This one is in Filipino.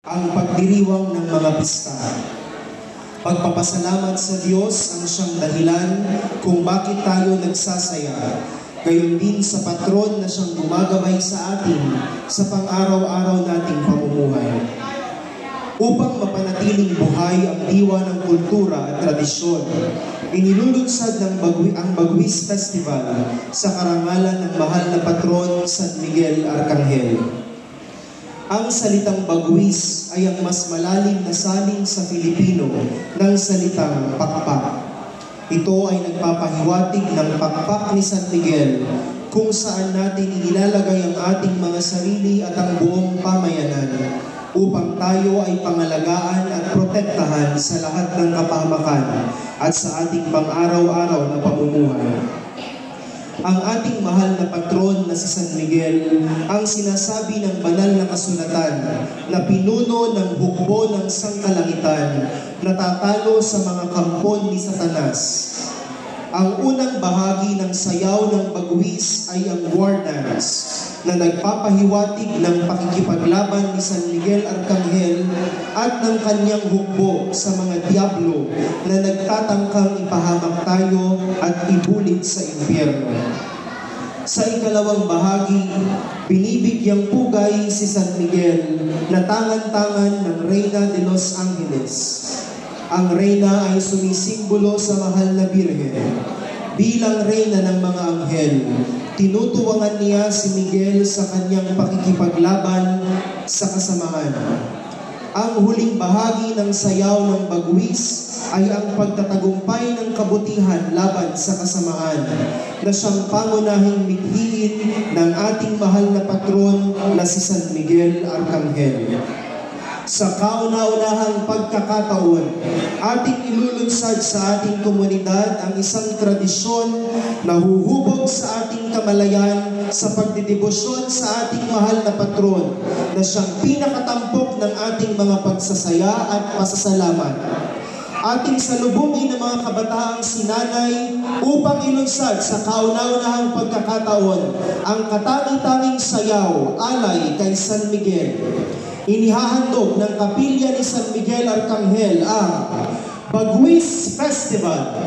ang pagdiriwang ng mga pista. Pagpapasalamat sa Diyos ang siyang dahilan kung bakit tayo nagsasaya, gayon din sa patron na siyang gumagabay sa atin sa pang-araw-araw nating pamumuhay. Upang mapanatiling buhay ang diwa ng kultura at tradisyon, inilulunsad ng ang Bagwis Festival sa karangalan ng mahal na patron San Miguel Arcangel. Ang salitang Bagwis ay ang mas malalim na salin sa Filipino ng salitang pakpak. Ito ay nagpapahiwatig ng pakpak ni San Miguel kung saan natin inilalagay ang ating mga sarili at ang buong pamayanan upang tayo ay pangalagaan at protektahan sa lahat ng kapahamakan at sa ating pang-araw-araw na pamumuhay. Ang ating mahal na patron na si San Miguel ang sinasabi ng banal na kasulatan na pinuno ng hukbo ng sangkalangitan na tatalo sa mga kampon ni Satanas. Ang unang bahagi ng sayaw ng Bagwis ay ang war dance na nagpapahiwatig ng pakikipaglaban ni San Miguel Arcangel at ng kanyang hukbo sa mga diablo na nagtatangkang ipahamak tayo at ibulit sa impyerno. Sa ikalawang bahagi, binibigyang pugay si San Miguel na tangan-tangan ng Reyna de los Angeles. Ang Reyna ay sumisimbolo sa mahal na Birhen. Bilang Reyna ng mga anghel, tinutuwangan niya si Miguel sa kanyang pakikipaglaban sa kasamahan. Ang huling bahagi ng sayaw ng Bagwis ay ang pagtatagumpay ng kabutihan laban sa kasamaan na siyang pangunahing mithiin ng ating mahal na patron na si San Miguel Arcangel. Sa kauna-unahang pagkakataon, ating ilulunsad sa ating komunidad ang isang tradisyon na huhubog sa ating kamalayan sa pagdidebosyon sa ating mahal na patron na siyang pinakatampok ng ating mga pagsasaya at pasasalamat. Ating salubungin ng mga kabataang sinanay upang ilunsad sa kauna-unahang pagkakataon ang katangi-tanging sayaw alay kay San Miguel. Inihahandog ng kapilya ni San Miguel Arcangel ang Bagwis Festival.